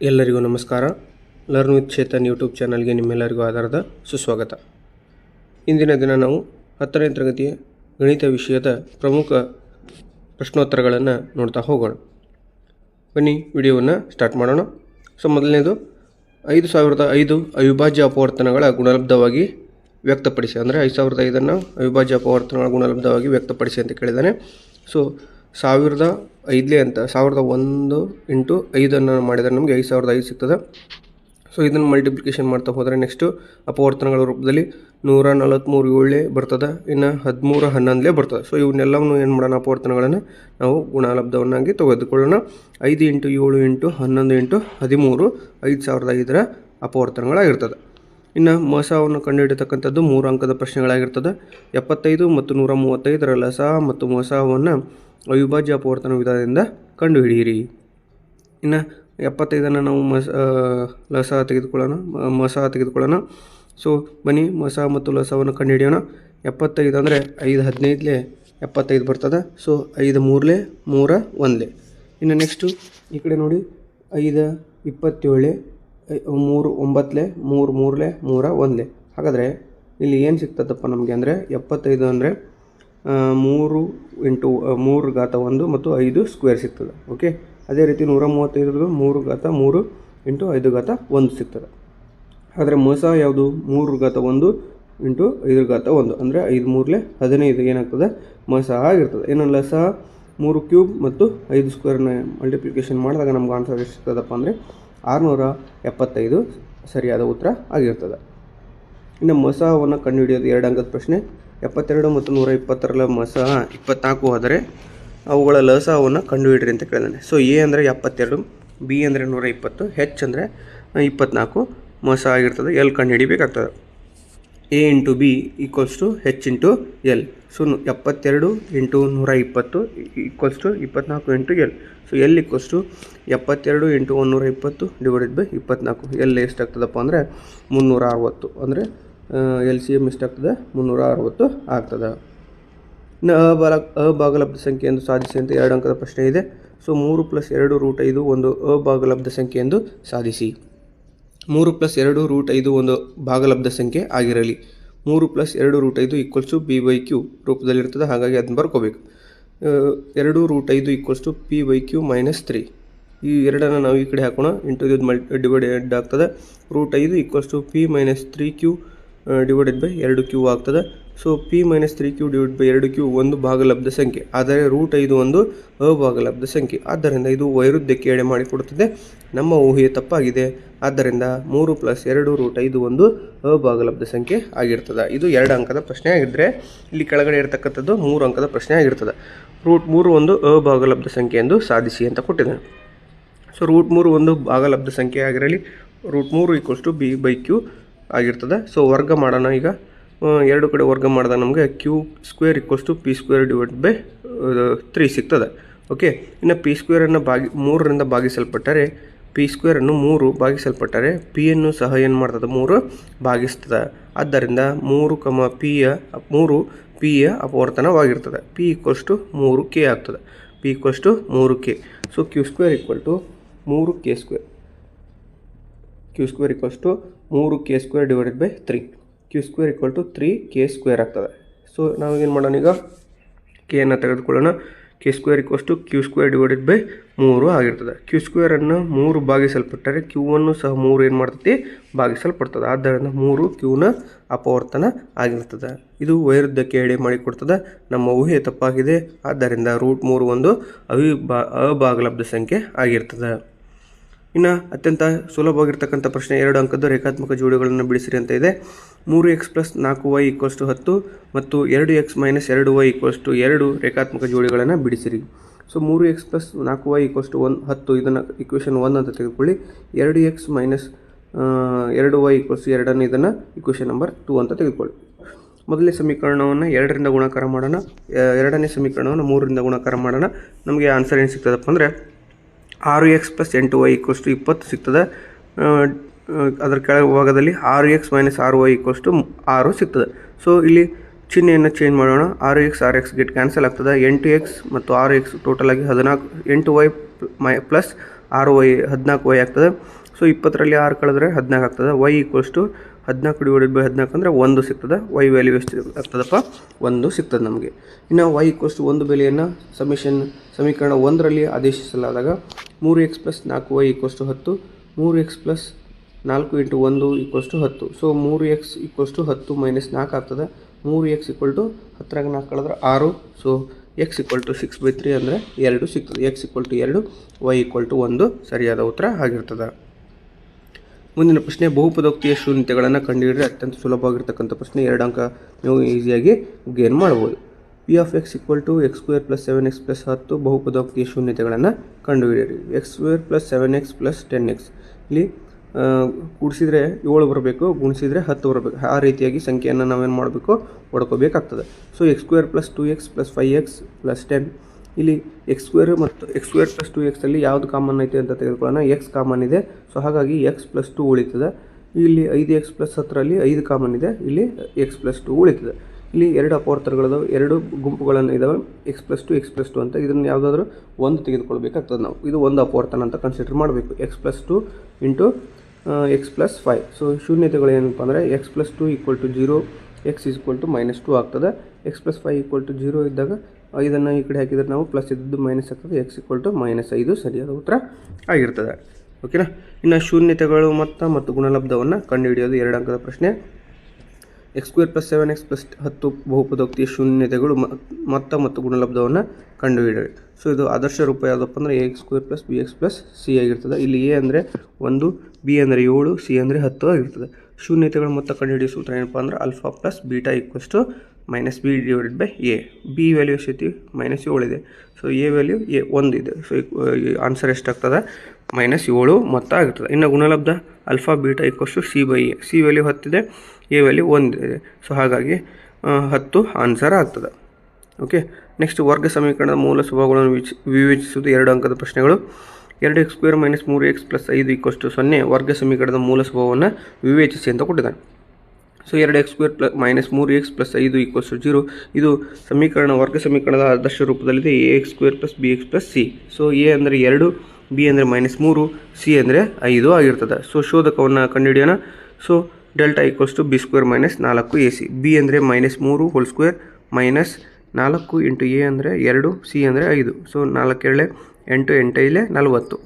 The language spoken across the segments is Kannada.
ಎಲ್ಲರಿಗೂ ನಮಸ್ಕಾರ. ಲರ್ನ್ ವಿತ್ ಚೇತನ್ ಯೂಟ್ಯೂಬ್ ಚಾನಲ್ಗೆ ನಿಮ್ಮೆಲ್ಲರಿಗೂ ಆಧಾರದ ಸುಸ್ವಾಗತ. ಇಂದಿನ ದಿನ ನಾವು 10ನೇ ತರಗತಿಯ ಗಣಿತ ವಿಷಯದ ಪ್ರಮುಖ ಪ್ರಶ್ನೋತ್ತರಗಳನ್ನು ನೋಡ್ತಾ ಹೋಗೋಣ. ಬನ್ನಿ ವಿಡಿಯೋವನ್ನು ಸ್ಟಾರ್ಟ್ ಮಾಡೋಣ. ಸೊ ಮೊದಲನೇದು 5005 ಅವಿಭಾಜ್ಯ ಅಪವರ್ತನಗಳ ಗುಣಲಬ್ಧವಾಗಿ ವ್ಯಕ್ತಪಡಿಸಿ, ಅಂದರೆ 5005 ಅವಿಭಾಜ್ಯ ಅಪವರ್ತನಗಳ ಗುಣಲಬ್ಧವಾಗಿ ವ್ಯಕ್ತಪಡಿಸಿ ಅಂತ ಕೇಳಿದ್ದಾನೆ. ಸೊ 1005 ಅಂತ 1001 ಇಂಟು 5 ಮಾಡಿದರೆ ನಮಗೆ 5005 ಸಿಗ್ತದೆ. ಸೊ ಇದನ್ನು ಮಲ್ಟಿಪ್ಲಿಕೇಶನ್ ಮಾಡ್ತಾ ಹೋದರೆ ನೆಕ್ಸ್ಟು ಅಪವರ್ತನಗಳ ರೂಪದಲ್ಲಿ 143 ಬರ್ತದೆ, ಇನ್ನು 1311 ಬರ್ತದೆ. ಸೊ ಇವನ್ನೆಲ್ಲವನ್ನು ಏನು ಮಾಡೋಣ, ಅಪವರ್ತನಗಳನ್ನು ನಾವು ಗುಣಲಬ್ಧವನ್ನಾಗಿ ತೆಗೆದುಕೊಳ್ಳೋಣ. 5 ಇಂಟು 7 ಇಂಟು 11 ಇಂಟು 13 5005 ಅಪವರ್ತನಗಳಾಗಿರ್ತದೆ. ಇನ್ನು ಮೊಸವನ್ನು ಕಂಡುಹಿಡಿಯತಕ್ಕಂಥದ್ದು 3 ಅಂಕದ ಪ್ರಶ್ನೆಗಳಾಗಿರ್ತದೆ. 75 ಮತ್ತು 135 ಲಸ ಮತ್ತು ಮೊಸವನ್ನು ಅವಿಭಾಜ್ಯ ಅಪವರ್ತನ ವಿಧಾನದಿಂದ ಕಂಡುಹಿಡಿಯಿರಿ. ಇನ್ನು 75 ನಾವು ಲಸ ತೆಗೆದುಕೊಳ್ಳೋಣ. ಸೊ ಬನ್ನಿ ಮೊಸ ಮತ್ತು ಲಸವನ್ನು ಕಂಡುಹಿಡಿಯೋಣ. 75 ಅಂದರೆ 5 15 75 ಬರ್ತದೆ. ಸೊ 5 3 3 1. ಇನ್ನು ನೆಕ್ಸ್ಟು ಈ ಕಡೆ ನೋಡಿ, 5 27 3 9 3 3 3 1. ಹಾಗಾದರೆ ಇಲ್ಲಿ ಏನು ಸಿಗ್ತದಪ್ಪ ನಮಗೆ ಅಂದರೆ 75 ಅಂದರೆ 3 ಇಂಟು 3 ಘಾತ 1 ಮತ್ತು 5 ಸ್ಕ್ವೇರ್ ಸಿಗ್ತದೆ. ಓಕೆ, ಅದೇ ರೀತಿ 135 3 ಘಾತ 3 ಇಂಟು 5 ಘಾತ 1 ಸಿಗ್ತದೆ. ಆದರೆ ಮೊಸ ಯಾವುದು, 3 ಘಾತ 1 ಇಂಟು 5 ಘಾತ 1 ಅಂದರೆ 5 3 15 ಏನಾಗ್ತದೆ, ಮೊಸ ಆಗಿರ್ತದೆ. ಇನ್ನು ಲಸ 3 ಕ್ಯೂಬ್ ಮತ್ತು 5 ಸ್ಕ್ವೇರ್ನ ಮಲ್ಟಿಪ್ಲಿಕೇಶನ್ ಮಾಡಿದಾಗ ನಮ್ಗೆ ಆನ್ಸರ್ ಎಷ್ಟು ಸಿಗ್ತದಪ್ಪ ಅಂದರೆ 675 ಸರಿಯಾದ ಉತ್ತರ ಆಗಿರ್ತದೆ. ಇನ್ನು ಮೊಸವನ್ನು ಕಂಡುಹಿಡಿಯೋದು 2 ಅಂಕದ ಪ್ರಶ್ನೆ. 72 ಮತ್ತು 120 ಮೊಸ 24 ಆದರೆ ಅವುಗಳ ಲಸವನ್ನು ಕಂಡುಹಿಡಿರಿ ಅಂತ ಕೇಳಿದಾನೆ. ಸೊ ಎ ಅಂದರೆ 72, ಬಿ ಅಂದರೆ 120, ಹೆಚ್ ಅಂದರೆ 24 ಮೊಸ ಆಗಿರ್ತದೆ. ಎಲ್ ಕಂಡುಹಿಡಿಬೇಕಾಗ್ತದೆ. A into b equals to h into l. So 72 into 120 equals to 24 into l. So l equals to 72 into 120 divided by 24. L ಎಷ್ಟಾಗ್ತದಪ್ಪ ಅಂದರೆ 360. ಅಂದರೆ ಎಲ್ ಸಿ ಎಮ್ ಎಷ್ಟಾಗ್ತದೆ, 360 ಆಗ್ತದೆ. ಇನ್ನು ಅಭಾಗಲಬ್ಧ ಸಂಖ್ಯೆ ಎಂದು ಸಾಧಿಸಿ ಅಂತ 2 ಅಂಕದ ಪ್ರಶ್ನೆ ಇದೆ. ಸೊ 3 + 2 √5 ಒಂದು ಅಭಾಗಲಬ್ಧ ಸಂಖ್ಯೆ ಎಂದು ಸಾಧಿಸಿ. 3 + 2 √5 ಒಂದು ಭಾಗಲಬ್ಧ ಸಂಖ್ಯೆ ಆಗಿರಲಿ. 3 + 2 √5 ಈಕ್ವಲ್ಸ್ ಟು p/q ರೂಪದಲ್ಲಿರ್ತದೆ. ಹಾಗಾಗಿ ಅದನ್ನು ಬರ್ಕೋಬೇಕು. 2 √5 ಈಕ್ವಲ್ಸ್ ಟು p/q - 3. ಈ ಎರಡನ್ನು ನಾವು ಈ ಕಡೆ ಹಾಕೋಣ. ಇಂಟು ಇದು ಡಿವೈಡೆಡ್ ಆಗ್ತದೆ. √5 equals to p - 3q divided by 2q ಆಗ್ತದೆ. So p - 3q divide by 2q ಒಂದು ಭಾಗಲಬ್ಧ ಸಂಖ್ಯೆ, ಆದರೆ √5 ಒಂದು ಅಭಾಗಲಬ್ಧ ಸಂಖ್ಯೆ. ಆದ್ದರಿಂದ ಇದು ವೈರುಧ್ಯಕ್ಕೆ ಎಡೆ ಮಾಡಿಕೊಡುತ್ತದೆ. ನಮ್ಮ ಊಹೆ ತಪ್ಪಾಗಿದೆ. ಆದ್ದರಿಂದ 3 + 2 √5 ಒಂದು ಅಭಾಗಲಬ್ಧ ಸಂಖ್ಯೆ ಆಗಿರ್ತದೆ. ಇದು 2 ಅಂಕದ ಪ್ರಶ್ನೆ ಆಗಿದ್ದರೆ, ಇಲ್ಲಿ ಕೆಳಗಡೆ ಇರತಕ್ಕಂಥದ್ದು 3 ಅಂಕದ ಪ್ರಶ್ನೆ ಆಗಿರ್ತದೆ. √3 ಒಂದು ಅಭಾಗಲಬ್ಧ ಸಂಖ್ಯೆ ಎಂದು ಸಾಧಿಸಿ ಅಂತ ಕೊಟ್ಟಿದ್ದಾನೆ. ಸೊ √3 ಒಂದು ಭಾಗಲಬ್ಧ ಸಂಖ್ಯೆ ಆಗಿರಲಿ. √3 ಈಕ್ವಲ್ಸ್ ಟು b/q ಆಗಿರ್ತದೆ. ಸೊ ವರ್ಗ ಮಾಡೋಣ. ಈಗ 2 ಕಡೆ ವರ್ಗ ಮಾಡಿದಾಗ ನಮಗೆ q² equals to p² divide by 3 ಸಿಗ್ತದೆ. ಓಕೆ, ಇನ್ನು p² 3ರಿಂದ ಭಾಗಿಸಲ್ಪಟ್ಟರೆ, p² 3 ಭಾಗಿಸಲ್ಪಟ್ಟರೆ p ಸಹ ಏನು ಮಾಡ್ತದೆ, 3 ಭಾಗಿಸ್ತದೆ. ಆದ್ದರಿಂದ 3 p ಯ ಅಪವರ್ತನವಾಗಿರ್ತದೆ. p ಈಕ್ವಲ್ಸ್ ಟು 3k ಆಗ್ತದೆ. p equals to 3k. So q² equal to 3k². q² equals to 3k² divided by 3. q² equal to 3k² ಆಗ್ತದೆ. ಸೊ ನಾವು ಏನು ಮಾಡೋಣ, ಈಗ k ತೆಗೆದುಕೊಳ್ಳೋಣ. k² equals to q² divided by 3 ಆಗಿರ್ತದೆ. q² 3 ಭಾಗಿಸಲ್ಪಟ್ಟರೆ q ಸಹ 3 ಏನು ಮಾಡ್ತೈತಿ, ಭಾಗಿಸಲ್ಪಡ್ತದೆ. ಆದ್ದರಿಂದ 3q ಅಪವರ್ತನ ಆಗಿರ್ತದೆ. ಇದು ವೈರುಧ್ಯಕ್ಕೆ ಎಡೆ ಮಾಡಿಕೊಡ್ತದೆ. ನಮ್ಮ ಊಹೆ ತಪ್ಪಾಗಿದೆ. ಆದ್ದರಿಂದ √3 ಒಂದು ಅಭಾಗಲಬ್ಧ ಸಂಖ್ಯೆ ಆಗಿರ್ತದೆ. ಇನ್ನು ಅತ್ಯಂತ ಸುಲಭವಾಗಿರ್ತಕ್ಕಂಥ ಪ್ರಶ್ನೆ 2 ಅಂಕದ್ದು ರೇಖಾತ್ಮಕ ಜೋಡಿಗಳನ್ನು ಬಿಡಿಸಿರಿ ಅಂತ ಇದೆ. 3x + 4y = 10 ಮತ್ತು 2x - 2y = 2 ರೇಖಾತ್ಮಕ ಜೋಡಿಗಳನ್ನು ಬಿಡಿಸಿರಿ. ಸೊ 3x + 4y = 10, ಇದನ್ನು ಇಕ್ವೇಷನ್ 1 ಅಂತ ತೆಗೆದುಕೊಳ್ಳಿ. 2x - 2y = 2 ಇದನ್ನು ಇಕ್ವೇಷನ್ ನಂಬರ್ 2 ಅಂತ ತೆಗೆದುಕೊಳ್ಳಿ. ಮೊದಲನೇ ಸಮೀಕರಣವನ್ನು 2ರಿಂದ ಗುಣಾಕಾರ ಮಾಡೋಣ. ಎರಡನೇ ಸಮೀಕರಣವನ್ನು 3ರಿಂದ ಗುಣಾಕಾರ ಮಾಡೋಣ. ನಮಗೆ ಆನ್ಸರ್ ಏನು ಸಿಗ್ತದಪ್ಪ ಅಂದರೆ 6x + 8y = 20 ಸಿಗ್ತದೆ. ಅದರ ಕೆಳ ಭಾಗದಲ್ಲಿ 6x - 6y = 6 ಸಿಗ್ತದೆ. ಸೊ ಇಲ್ಲಿ ಚಿಹ್ನೆಯನ್ನು ಚೇಂಜ್ ಮಾಡೋಣ. 6x ಗೆಟ್ ಕ್ಯಾನ್ಸಲ್ ಆಗ್ತದೆ. 8x ಮತ್ತು 6x ಟೋಟಲ್ ಆಗಿ 14, 8y + 6y 14y ಆಗ್ತದೆ. ಸೊ 20ರಲ್ಲಿ 6 ಕಳೆದ್ರೆ 14 ಆಗ್ತದೆ. y equals to 14 divided by 14 ಅಂದರೆ 1 ಸಿಗ್ತದೆ. y ವ್ಯಾಲ್ಯೂ ಎಷ್ಟು ಆಗ್ತದಪ್ಪ? 1 ಸಿಗ್ತದೆ ನಮಗೆ. ಇನ್ನು y ಈಕ್ವಲ್ಸ್ ಟು 1 ಬೆಲೆಯನ್ನು ಸಮೀಕರಣ 1ರಲ್ಲಿ ಆದೇಶಿಸಲಾದಾಗ 3x + 4y equals to 10, 3x + 4 × 1 equals to 10. So 3x equals to 10 - 4 ಆಗ್ತದೆ. 3x ಈಕ್ವಲ್ ಟು 10ರಾಗ 4 ಕಳೆದ್ರೆ 6. ಸೊ x ಈಕ್ವಲ್ ಟು 6/3 ಅಂದರೆ 2 ಸಿಗ್ತದೆ. x equal to 2, y equal to 1 ಸರಿಯಾದ ಉತ್ತರ ಆಗಿರ್ತದೆ. ಮುಂದಿನ ಪ್ರಶ್ನೆ, ಬಹುಪದೋಕ್ತಿಯ ಶೂನ್ಯತೆಗಳನ್ನು ಕಂಡುಹಿಡಿದ್ರೆ ಅತ್ಯಂತ ಸುಲಭವಾಗಿರ್ತಕ್ಕಂಥ ಪ್ರಶ್ನೆ. 2 ಅಂಕ ನೀವು ಈಸಿಯಾಗಿ ಗೇನ್ ಮಾಡ್ಬೋದು. p(x) = x² + 7x + 10 ಬಹುಪದೋಕ್ತಿಯ ಶೂನ್ಯತೆಗಳನ್ನು ಕಂಡುಹಿಡಿಯಿರಿ. x² + 7x + 10x ಇಲ್ಲಿ ಕೂಡಿಸಿದ್ರೆ 7 ಬರಬೇಕು, ಗುಣಿಸಿದರೆ 10 ಬರಬೇಕು. ಆ ರೀತಿಯಾಗಿ ಸಂಖ್ಯೆಯನ್ನು ನಾವೇನು ಮಾಡಬೇಕು? ಹೊಡ್ಕೋಬೇಕಾಗ್ತದೆ. ಸೊ x² + 2x + 5x + 10 ಇಲ್ಲಿ x² ಮತ್ತು x² + 2x ಅಲ್ಲಿ ಯಾವುದು ಕಾಮನ್ ಐತೆ ಅಂತ ತೆಗೆದುಕೊಳ್ಳೋಣ. x ಕಾಮನ್ ಇದೆ. ಸೊ ಹಾಗಾಗಿ x + 2 ಉಳಿತದೆ. ಇಲ್ಲಿ 5x + 10ರಲ್ಲಿ 5 ಕಾಮನ್ ಇದೆ. ಇಲ್ಲಿ x + 2 ಉಳಿತದೆ. ಇಲ್ಲಿ 2 ಅಪವರ್ತನಗಳಿದಾವೆ, 2 ಗುಂಪುಗಳನ್ನು ಇದ್ದಾವೆ, x + 2 x + 2 ಅಂತ. ಇದನ್ನು ಯಾವುದಾದ್ರೂ ಒಂದು ತೆಗೆದುಕೊಳ್ಬೇಕಾಗ್ತದೆ ನಾವು. ಇದು ಒಂದು ಅಪವರ್ತನ ಅಂತ ಕನ್ಸಿಡರ್ ಮಾಡಬೇಕು. x + 2 × x + 5. ಸೊ ಶೂನ್ಯತೆಗಳು ಏನಪ್ಪ ಅಂದರೆ x + 2 = 0, x = -2 ಆಗ್ತದೆ. x + 5 = 0 ಇದ್ದಾಗ 5ಅನ್ನು ಈ ಕಡೆ ಹಾಕಿದರೆ ನಾವು ಪ್ಲಸ್ ಇದ್ದದ್ದು ಮೈನಸ್ ಆಗ್ತದೆ. x = -5 ಸರಿಯಾದ ಉತ್ತರ ಆಗಿರ್ತದೆ. ಓಕೆನಾ. ಇನ್ನು ಶೂನ್ಯತೆಗಳು ಮತ್ತು ಗುಣಲಬ್ಧವನ್ನು ಕಂಡುಹಿಡಿಯೋದು 2 ಅಂಕದ ಪ್ರಶ್ನೆ. x² + 7x + 10 ಬಹುಪದೋಕ್ತಿಯ ಶೂನ್ಯತೆಗಳು ಮತ್ತು ಗುಣಲಬ್ಧವನ್ನು ಕಂಡುಹಿಡಿಯಿರಿ. ಸೊ ಇದು ಆದರ್ಶ ರೂಪ ಯಾವುದಪ್ಪ ಅಂದರೆ ax² + bx + c ಆಗಿರ್ತದೆ. ಇಲ್ಲಿ a ಅಂದರೆ 1, b ಅಂದರೆ 7, c ಅಂದರೆ 10 ಆಗಿರ್ತದೆ. ಶೂನ್ಯತೆಗಳು ಮೊತ್ತ ಕಂಡುಹಿಡಿಯೋ ಸೂತ್ರ ಏನಪ್ಪ ಅಂದರೆ α + β = -b/a. b ವ್ಯಾಲ್ಯೂ ಎಷ್ಟೈತಿ? -7 ಇದೆ. ಸೊ a ವ್ಯಾಲ್ಯೂ 1 ಇದೆ. ಸೊ ಆನ್ಸರ್ ಎಷ್ಟಾಗ್ತದೆ? -7 ಮೊತ್ತ ಆಗಿರ್ತದೆ. ಇನ್ನು ಗುಣಲಬ್ಧ α β = c/a. c ವ್ಯಾಲ್ಯೂ 10 ಇದೆ, a ವ್ಯಾಲ್ಯೂ 1 ಇದೆ. ಸೊ ಹಾಗಾಗಿ 10 ಆನ್ಸರ್ ಆಗ್ತದೆ. ಓಕೆ. ನೆಕ್ಸ್ಟ್, ವರ್ಗ ಸಮೀಕರಣದ ಮೂಲ ಸ್ವಭಾವಗಳನ್ನು ವಿವೇಚಿಸುವುದು 2 ಅಂಕದ ಪ್ರಶ್ನೆಗಳು. 2x² - 3x + 5 = 0 ವರ್ಗ ಸಮೀಕರಣದ ಮೂಲ ಸ್ವಭಾವವನ್ನು ವಿವೇಚಿಸಿ ಅಂತ ಕೊಟ್ಟಿದ್ದಾನೆ. ಸೊ 2x² - 3x + 5 = 0 ಇದು ವರ್ಗ ಸಮೀಕರಣದ ಆದರ್ಶ ರೂಪದಲ್ಲಿದೆ. ax² + bx + c. So a ಅಂದರೆ 2, b ಅಂದರೆ -3, c ಅಂದರೆ 5 ಆಗಿರ್ತದೆ. ಸೊ ಶೋಧಕವನ್ನು ಕಂಡುಹಿಡಿಯೋಣ. So delta = b² - 4ac. b ಅಂದರೆ -3² - 4 × a ಅಂದರೆ 2, c ಅಂದರೆ 5. ಸೊ 4 2 8, 8 5 40,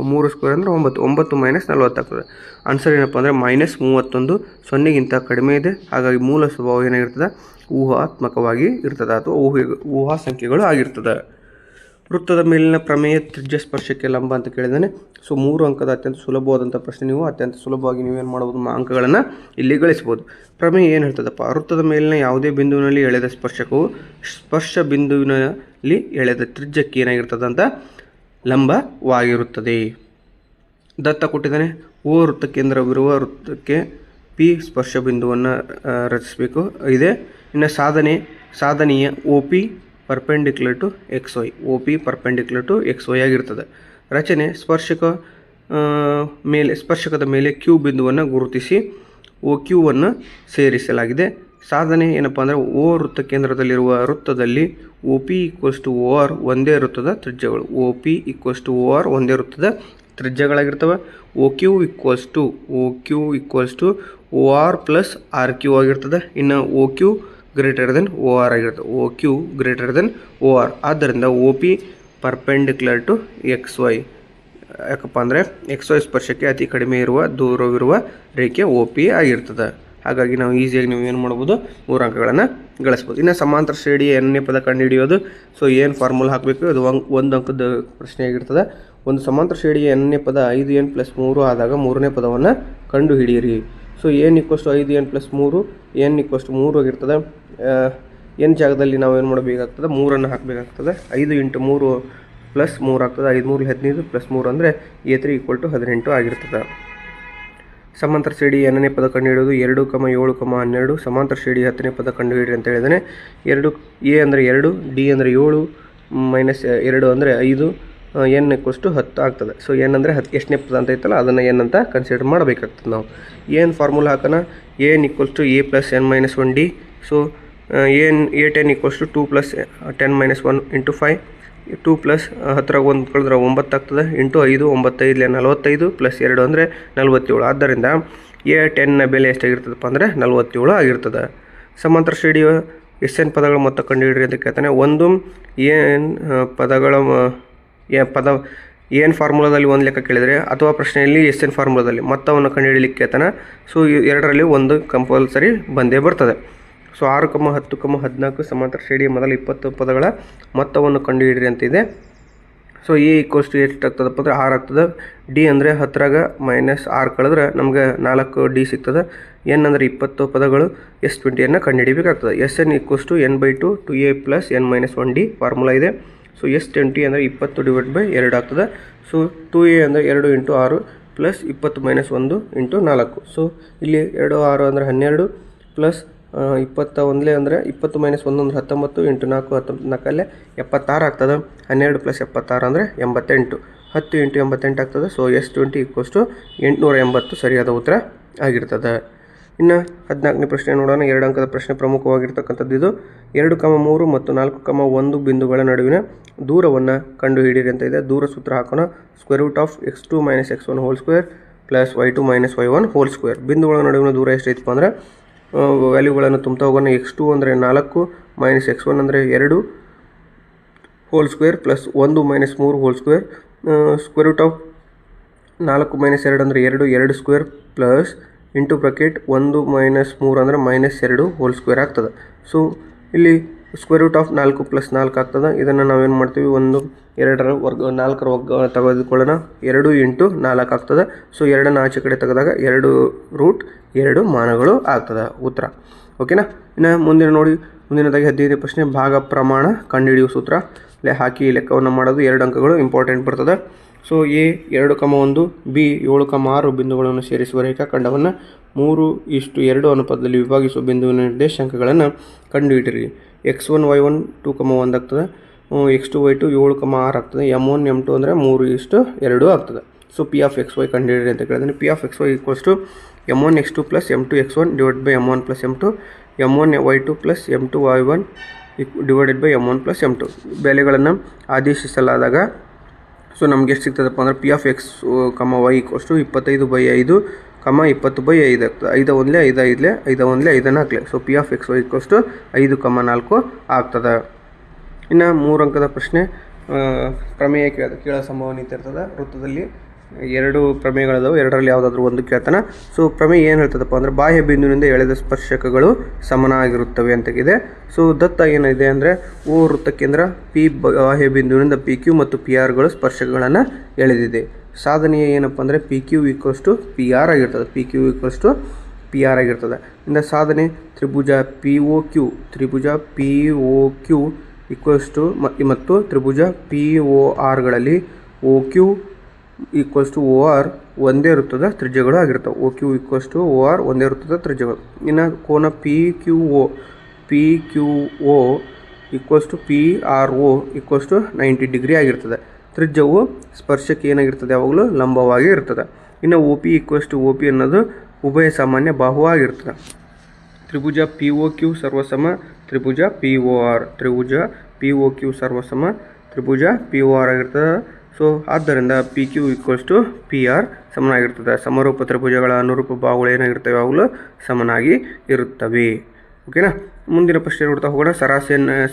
3² ಅಂದರೆ 9, 9 - 40 ಆಗ್ತದೆ. ಆನ್ಸರ್ ಏನಪ್ಪ ಅಂದರೆ -31, 0ಗಿಂತ ಕಡಿಮೆ ಇದೆ. ಹಾಗಾಗಿ ಮೂಲ ಸ್ವಭಾವ ಏನಾಗಿರ್ತದೆ? ಊಹಾತ್ಮಕವಾಗಿ ಇರ್ತದೆ ಅಥವಾ ಊಹಾ ಸಂಖ್ಯೆಗಳು ಆಗಿರ್ತದೆ. ವೃತ್ತದ ಮೇಲಿನ ಪ್ರಮೇಯ ತ್ರಿಜ್ಯ ಸ್ಪರ್ಶಕ್ಕೆ ಲಂಬ ಅಂತ ಕೇಳಿದ್ದಾನೆ. ಸೊ 3 ಅಂಕದ ಅತ್ಯಂತ ಸುಲಭವಾದಂಥ ಪ್ರಶ್ನೆ. ನೀವು ಅತ್ಯಂತ ಸುಲಭವಾಗಿ ನೀವೇನು ಮಾಡ್ಬೋದು? ಅಂಕಗಳನ್ನು ಇಲ್ಲಿ ಗಳಿಸ್ಬೋದು. ಪ್ರಮೇಯ ಏನು ಹೇಳ್ತದಪ್ಪ? ವೃತ್ತದ ಮೇಲಿನ ಯಾವುದೇ ಬಿಂದುವಿನಲ್ಲಿ ಎಳೆದ ಸ್ಪರ್ಶಕವು ಸ್ಪರ್ಶ ಬಿಂದುವಿನಲ್ಲಿ ಎಳೆದ ತ್ರಿಜ್ಯಕ್ಕೆ ಏನಾಗಿರ್ತದೆ ಅಂತ? ಲಂಬವಾಗಿರುತ್ತದೆ. ದತ್ತ ಕೊಟ್ಟಿದ್ದಾನೆ. ಓ ವೃತ್ತ ಕೇಂದ್ರವಿರುವ ವೃತ್ತಕ್ಕೆ ಪಿ ಸ್ಪರ್ಶ ಬಿಂದುವನ್ನು ರಚಿಸಬೇಕು ಇದೆ. ಇನ್ನು ಸಾಧನೆಯ OP perpendicular to XY. OP perpendicular to XY ಆಗಿರ್ತದೆ. ರಚನೆ ಸ್ಪರ್ಶಕದ ಮೇಲೆ Q ಬಿಂದುವನ್ನು ಗುರುತಿಸಿ OQವನ್ನು ಸೇರಿಸಲಾಗಿದೆ. ಸಾಧನೆ ಏನಪ್ಪ ಅಂದರೆ O ವೃತ್ತ ಕೇಂದ್ರದಲ್ಲಿರುವ ವೃತ್ತದಲ್ಲಿ OP = OR ಒಂದೇ ವೃತ್ತದ ತ್ರಿಜ್ಯಗಳು. OP = OR ಒಂದೇ ವೃತ್ತದ ತ್ರಿಜ್ಯಗಳಾಗಿರ್ತವೆ. OQ = OR + RQ ಆಗಿರ್ತದೆ. ಇನ್ನು OQ > OR ಆಗಿರ್ತದೆ. OQ > OR. ಆದ್ದರಿಂದ OP ಪರ್ಪೆಂಡಿಕ್ಯುಲರ್ ಟು XY. ಯಾಕಪ್ಪ ಅಂದರೆ XY ಸ್ಪರ್ಶಕ್ಕೆ ಅತಿ ಕಡಿಮೆ ದೂರವಿರುವ ರೇಖೆ OP ಆಗಿರ್ತದೆ. ಹಾಗಾಗಿ ನಾವು ಈಸಿಯಾಗಿ ನೀವು ಏನು ಮಾಡ್ಬೋದು? 3 ಅಂಕಗಳನ್ನು ಗಳಿಸ್ಬೋದು. ಇನ್ನು ಸಮಾಂತರ ಶ್ರೇಣಿಯ n-ನೇ ಪದ ಕಂಡುಹಿಡಿಯೋದು. ಸೊ ಏನು ಫಾರ್ಮುಲಾ ಹಾಕಬೇಕು? ಇದು 1 ಅಂಕದ ಪ್ರಶ್ನೆ ಆಗಿರ್ತದೆ. ಒಂದು ಸಮಾಂತರ ಶ್ರೇಣಿಯ n-ನೇ ಪದ 5n + 3 ಆದಾಗ 3ನೇ ಪದವನ್ನು ಕಂಡುಹಿಡಿಯಿರಿ. ಸೊ n = 5n + 3, n = 3 ಆಗಿರ್ತದೆ. n ಜಾಗದಲ್ಲಿ ನಾವು ಏನು ಮಾಡಬೇಕಾಗ್ತದೆ? 3ಅನ್ನು ಹಾಕಬೇಕಾಗ್ತದೆ. 5 × 3 + 3 ಆಗ್ತದೆ. 5 3 15 + 3 ಅಂದರೆ a3 = 18 ಆಗಿರ್ತದೆ. ಸಮಾಂತರ ಶ್ರೇಣಿ n-ನೇ ಪದ ಕಂಡುಹಿಡಿಯೋದು. 2, 7, 12 ಸಮಾಂತರ ಶ್ರೇಣಿ 10ನೇ ಪದ ಕಂಡುಹಿಡಿಯಿರಿ ಅಂತ ಹೇಳಿದ್ದಾನೆ. a ಅಂದರೆ 2, d ಅಂದರೆ 7 - 2 ಅಂದರೆ 5, n = 10 ಆಗ್ತದೆ. ಸೊ n ಅಂದರೆ 10 ಎಷ್ಟನೇ ಪದ ಅಂತ ಐತಲ್ಲ ಅದನ್ನು n ಅಂತ ಕನ್ಸಿಡರ್ ಮಾಡಬೇಕಾಗ್ತದೆ ನಾವು. ಏನು ಫಾರ್ಮುಲಾ ಹಾಕೋಣ? an = a + n - 1d. So a10 = 2 + 10 - 1 × 5. 2 plus 10 1 ಕಳೆದ್ರೆ 9 ಆಗ್ತದೆ ಇಂಟು 5 9 5 45 ಪ್ಲಸ್ 2 ಅಂದರೆ 47. ಆದ್ದರಿಂದ A10ನ ಬೆಲೆ ಎಷ್ಟಾಗಿರ್ತದಪ್ಪ ಅಂದರೆ 47 ಆಗಿರ್ತದೆ. ಸಮಾಂತರ ಶ್ರೇಣಿಯ SN ಪದಗಳ ಮೊತ್ತ ಕಂಡುಹಿಡಿಯಿರಿ ಅಂತ ಕೇಳ್ತಾನೆ. ಒಂದು ಏನು ಫಾರ್ಮುಲಾದಲ್ಲಿ ಒಂದು ಲೆಕ್ಕ ಕೇಳಿದರೆ ಅಥವಾ ಪ್ರಶ್ನೆಯಲ್ಲಿ SN ಫಾರ್ಮುಲಾದಲ್ಲಿ ಮೊತ್ತವನ್ನು ಕಂಡುಹಿಡಿಯಲಿಕ್ಕೆ ಕೇಳ್ತಾನೆ. ಸೊ ಎರಡರಲ್ಲಿ ಒಂದು ಕಂಪಲ್ಸರಿ ಬಂದೇ ಬರ್ತದೆ. ಸೊ 6, 10, 14 ಸಮಾಂತರ ಶ್ರೇಣಿಯ ಮೊದಲ 20 ಪದಗಳ ಮೊತ್ತವನ್ನು ಕಂಡುಹಿಡಿಯಿರಿ ಅಂತಿದೆ. ಸೊ A = ಎಷ್ಟಾಗ್ತದಪ್ಪ ಅಂದರೆ 6 ಆಗ್ತದೆ. D ಅಂದರೆ 10ರಾಗ -6 ಕಳೆದ್ರೆ ನಮ್ಗೆ 4D ಸಿಗ್ತದೆ. N ಅಂದರೆ 20 ಪದಗಳು, S20ಯನ್ನು ಕಂಡುಹಿಡಿಬೇಕಾಗ್ತದೆ. SN = n/2 2A + n-1D formula ಇದೆ. ಸೊ S20 ಅಂದರೆ 20/2 ಆಗ್ತದೆ. ಸೊ 2A ಅಂದರೆ 2 × 6 ಪ್ಲಸ್ 20 - 1 × 4. ಸೊ ಇಲ್ಲಿ 2 6 ಅಂದರೆ 12 ಪ್ಲಸ್ 21 ಅಂದರೆ 20 - 1 ಅಂದರೆ 19 × 4 14 76 ಆಗ್ತದೆ. 12 + 76 ಅಂದರೆ 88. 10 × 88 ಆಗ್ತದೆ. ಸೊ S20 = 880 ಸರಿಯಾದ ಉತ್ತರ ಆಗಿರ್ತದೆ. ಇನ್ನು 14ನೇ ಪ್ರಶ್ನೆ ನೋಡೋಣ. 2 ಅಂಕದ ಪ್ರಶ್ನೆ ಪ್ರಮುಖವಾಗಿರ್ತಕ್ಕಂಥದ್ದು ಇದು. 2, 3 ಮತ್ತು 4, 1 ಬಿಂದುಗಳ ನಡುವಿನ ದೂರವನ್ನು ಕಂಡುಹಿಡಿಯಿರಿ ಅಂತ ಇದೆ. ದೂರ ಸೂತ್ರ ಹಾಕೋಣ. √(x2 - x1) ² + y2 - y1 ² ಬಿಂದುಗಳ ನಡುವಿನ ದೂರ ಎಷ್ಟೈತಪ್ಪ ಅಂದರೆ ವ್ಯಾಲ್ಯೂಗಳನ್ನು ತುಂಬ್ತಾ ಹೋಗೋಣ. x2 ಅಂದರೆ 4 - x1 ಅಂದರೆ 2 whole square plus 1 - 3 whole square. √4 - 2 ಅಂದರೆ 2 2 ಸ್ಕ್ವೇರ್ ಪ್ಲಸ್ ಇಂಟು ಬ್ರಾಕೆಟ್ 1 - 3 ಅಂದರೆ -2 ಹೋಲ್ ಸ್ಕ್ವೇರ್ ಆಗ್ತದೆ. ಸೊ ಇಲ್ಲಿ √4 + 4 ಆಗ್ತದೆ. ಇದನ್ನು ನಾವೇನು ಮಾಡ್ತೀವಿ, 1 2ರ ವರ್ಗ 4ರ ವರ್ಗ ತೆಗೆದುಕೊಳ್ಳೋಣ. 2 × 4 ಆಗ್ತದೆ. ಸೊ 2ನ್ನು ಆಚೆ ಕಡೆ ತೆಗೆದಾಗ 2√2 ಮಾನಗಳು ಆಗ್ತದೆ ಉತ್ತರ. ಓಕೆನಾ. ಇನ್ನು ಮುಂದಿನದಾಗಿ 15ನೇ ಪ್ರಶ್ನೆ. ಭಾಗ ಪ್ರಮಾಣ ಕಂಡುಹಿಡಿಯುವ ಸೂತ್ರ ಹಾಕಿ ಲೆಕ್ಕವನ್ನು ಮಾಡೋದು. 2 ಅಂಕಗಳು ಇಂಪಾರ್ಟೆಂಟ್ ಬರ್ತದೆ. ಸೊ A 2, 1 B 7, 6 ಬಿಂದುಗಳನ್ನು ಸೇರಿಸುವ ರೇಖಾಖಂಡವನ್ನು 3:2 ಅನುಪಾತದಲ್ಲಿ ವಿಭಾಗಿಸುವ ಬಿಂದುವಿನ ನಿರ್ದೇಶಾಂಕಗಳನ್ನು ಕಂಡುಹಿಡಿಯಿರಿ. x1 y1 2, 1 ಆಗ್ತದೆ. x2 y2 7, 6 ಆಗ್ತದೆ. m1 m2 ಅಂದರೆ 3:2 ಆಗ್ತದೆ. ಸೊ P(x y) ಕಂಡುಹಿಡಿಯಿರಿ ಅಂತ ಕೇಳಿದ್ರೆ P(x y) = m1x2 + m2x1 / m1 + m2 m1y2 + m2y1 / m1 + m2 ಬೆಲೆಗಳನ್ನು ಆದೇಶಿಸಲಾದಾಗ ಸೊ ನಮ್ಗೆ ಎಷ್ಟು ಸಿಗ್ತದಪ್ಪ ಅಂದರೆ P(x, y) = 25/5, 20/5 ಆಗ್ತದೆ. 5 1 5 5 5 1 5 4. ಸೊ P(x y) = 5,4 ಆಗ್ತದೆ. ಇನ್ನು 3 ಅಂಕದ ಪ್ರಶ್ನೆ. ಪ್ರಮೇಯ ಕೇಳೋ ಸಂಭವನೀಯತೆ ಇರ್ತದೆ. ವೃತ್ತದಲ್ಲಿ 2 ಪ್ರಮೇಯಗಳಿದಾವೆ. 2ರಲ್ಲಿ ಯಾವುದಾದ್ರೂ ಒಂದು ಕೇಳ್ತಾನೆ. ಸೊ ಪ್ರಮೇಯ ಏನು ಹೇಳ್ತದಪ್ಪ ಅಂದರೆ ಬಾಹ್ಯ ಬಿಂದುವಿನಿಂದ ಎಳೆದ ಸ್ಪರ್ಶಕಗಳು ಸಮನಾಗಿರುತ್ತವೆ ಅಂತಾಗಿದೆ. ಸೊ ದತ್ತ ಏನಿದೆ ಅಂದರೆ O ವೃತ್ತಕೇಂದ್ರ P ಬಾಹ್ಯ ಬಿಂದುವಿನಿಂದ PQ ಮತ್ತು PR ಸ್ಪರ್ಶಕಗಳನ್ನು ಎಳೆದಿದೆ. ಸಾಧನೆಯ ಏನಪ್ಪ ಅಂದರೆ PQ = PR ಆಗಿರ್ತದೆ. PQ = PR ಆಗಿರ್ತದೆ. ಇಂದ ಸಾಧನೆ ತ್ರಿಭುಜ POQ ಮತ್ತು ತ್ರಿಭುಜ PORಗಳಲ್ಲಿ OQ = OR ಒಂದೇ ವೃತ್ತದ ತ್ರಿಜ್ಯಗಳು ಆಗಿರ್ತವೆ. OQ = OR ಒಂದೇ ವೃತ್ತದ ತ್ರಿಜ್ಯಗಳು. ಇನ್ನು ಕೋನ PQO = PRO = 90 ಡಿಗ್ರಿ ಆಗಿರ್ತದೆ. ತ್ರಿಜ್ಯವು ಸ್ಪರ್ಶಕ್ಕೆ ಏನಾಗಿರ್ತದೆ, ಯಾವಾಗಲೂ ಲಂಬವಾಗಿ ಇರ್ತದೆ. ಇನ್ನು OP = OP ಅನ್ನೋದು ಉಭಯ ಸಾಮಾನ್ಯ ಬಾಹು ಆಗಿರ್ತದೆ. ತ್ರಿಭುಜ POQ ಸರ್ವಸಮ ತ್ರಿಭುಜ POR. ತ್ರಿಭುಜ POQ ಸರ್ವಸಮ ತ್ರಿಭುಜ POR ಆಗಿರ್ತದೆ. ಸೊ ಆದ್ದರಿಂದ PQ = PR ಸಮನಾಗಿರ್ತದೆ. ಸಮರೂಪ ತ್ರಿಭುಜಗಳ ಅನುರೂಪ ಬಾಹುಗಳು ಏನಾಗಿರ್ತವೆ, ಯಾವಾಗಲೂ ಸಮನಾಗಿ ಇರುತ್ತವೆ. ಓಕೆನಾ. ಮುಂದಿನ ಪ್ರಶ್ನೆ ನೋಡ್ತಾ ಹೋಗೋಣ.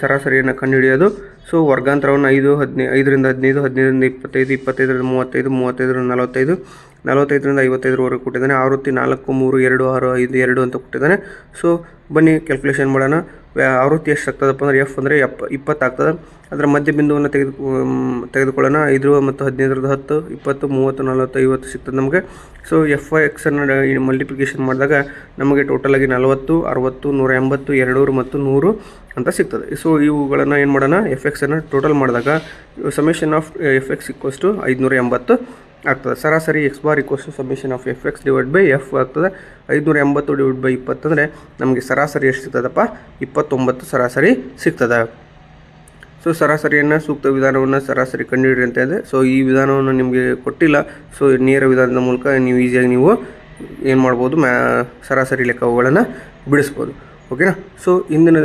ಸರಾಸರಿಯನ್ನು ಕಂಡುಹಿಡಿಯೋದು. ಸೊ ವರ್ಗಾಂತರವನ್ನು 5 5ರಿಂದ 15 15ರಿಂದ 25 25ರಿಂದ 35 35ರಿಂದ 45 45ರಿಂದ 55ರವರೆಗೆ ಕೊಟ್ಟಿದ್ದಾನೆ. ಆವೃತ್ತಿ 4 3 2 6 5 2 ಅಂತ ಕೊಟ್ಟಿದ್ದಾನೆ. ಸೊ ಬನ್ನಿ ಕ್ಯಾಲ್ಕುಲೇಷನ್ ಮಾಡೋಣ. ಆವೃತ್ತಿ ಎಷ್ಟು ಆಗ್ತದಪ್ಪ ಅಂದರೆ F ಅಂದರೆ 20 ಆಗ್ತದೆ. ಅದರ ಮಧ್ಯ ಬಿಂದುವನ್ನು ತೆಗೆದುಕೊಳ್ಳೋಣ. 5 ಮತ್ತು 15ರಿಂದ 10 20 30 40 50 ಸಿಗ್ತದೆ ನಮಗೆ. ಸೊ F(x)ಅನ್ನು ಮಲ್ಟಿಪ್ಲಿಕೇಶನ್ ಮಾಡಿದಾಗ ನಮಗೆ ಟೋಟಲಾಗಿ 40 60 180 200 ಮತ್ತು 100 ಅಂತ ಸಿಗ್ತದೆ. ಸೊ ಇವುಗಳನ್ನು ಏನು ಮಾಡೋಣ, F(x)ಅನ್ನು ಟೋಟಲ್ ಮಾಡಿದಾಗ ಸಮೇಷನ್ ಆಫ್ F(x) = 580 ಆಗ್ತದೆ. ಸರಾಸರಿ x bar = summation of F(x) / F ಆಗ್ತದೆ. 580 / 20 ಅಂದರೆ ನಮಗೆ ಸರಾಸರಿ ಎಷ್ಟು ಸಿಗ್ತದಪ್ಪ, 29 ಸರಾಸರಿ ಸಿಗ್ತದೆ. ಸೊ ಸರಾಸರಿಯನ್ನು ಸೂಕ್ತ ವಿಧಾನವನ್ನು ಸರಾಸರಿ ಕಂಡುಹಿಡಿಯಿರಿ ಅಂತ ಇದೆ. ಸೊ ಈ ವಿಧಾನವನ್ನು ನಿಮಗೆ ಕೊಟ್ಟಿಲ್ಲ. ಸೊ ನೇರ ವಿಧಾನದ ಮೂಲಕ ನೀವು ಈಸಿಯಾಗಿ ನೀವು ಏನು ಮಾಡ್ಬೋದು, ಸರಾಸರಿ ಲೆಕ್ಕಗಳನ್ನು ಬಿಡಿಸ್ಬೋದು. ಓಕೆನಾ. ಸೊ ಇಂದಿನ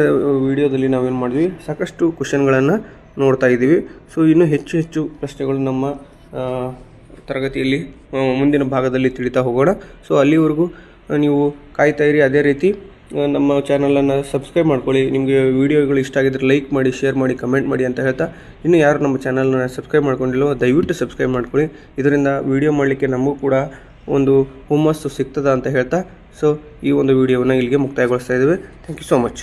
ವಿಡಿಯೋದಲ್ಲಿ ನಾವೇನು ಮಾಡಿದ್ವಿ, ಸಾಕಷ್ಟು ಕ್ವಶನ್ಗಳನ್ನು ನೋಡ್ತಾ ಇದ್ದೀವಿ. ಸೊ ಇನ್ನೂ ಹೆಚ್ಚು ಹೆಚ್ಚು ಪ್ರಶ್ನೆಗಳು ನಮ್ಮ ತರಗತಿಯಲ್ಲಿ ಮುಂದಿನ ಭಾಗದಲ್ಲಿ ತಿಳಿತಾ ಹೋಗೋಣ. ಸೊ ಅಲ್ಲಿವರೆಗೂ ನೀವು ಕಾಯ್ತಾ ಇರಿ. ಅದೇ ರೀತಿ ನಮ್ಮ ಚಾನಲನ್ನು ಸಬ್ಸ್ಕ್ರೈಬ್ ಮಾಡ್ಕೊಳ್ಳಿ. ನಿಮಗೆ ವಿಡಿಯೋಗಳು ಇಷ್ಟ ಆಗಿದ್ರೆ ಲೈಕ್ ಮಾಡಿ, ಶೇರ್ ಮಾಡಿ, ಕಮೆಂಟ್ ಮಾಡಿ ಅಂತ ಹೇಳ್ತಾ, ಇನ್ನೂ ಯಾರು ನಮ್ಮ ಚಾನಲನ್ನು ಸಬ್ಸ್ಕ್ರೈಬ್ ಮಾಡ್ಕೊಂಡಿಲ್ಲೋ ದಯವಿಟ್ಟು ಸಬ್ಸ್ಕ್ರೈಬ್ ಮಾಡ್ಕೊಳ್ಳಿ. ಇದರಿಂದ ವಿಡಿಯೋ ಮಾಡಲಿಕ್ಕೆ ನಮಗೂ ಕೂಡ ಒಂದು ಹುಮ್ಮಸ್ಸು ಸಿಗ್ತದ ಅಂತ ಹೇಳ್ತಾ, ಸೊ ಈ ಒಂದು ವಿಡಿಯೋವನ್ನು ಇಲ್ಲಿಗೆ ಮುಕ್ತಾಯಗೊಳಿಸ್ತಾ ಇದ್ದೇವೆ. Thank you so much.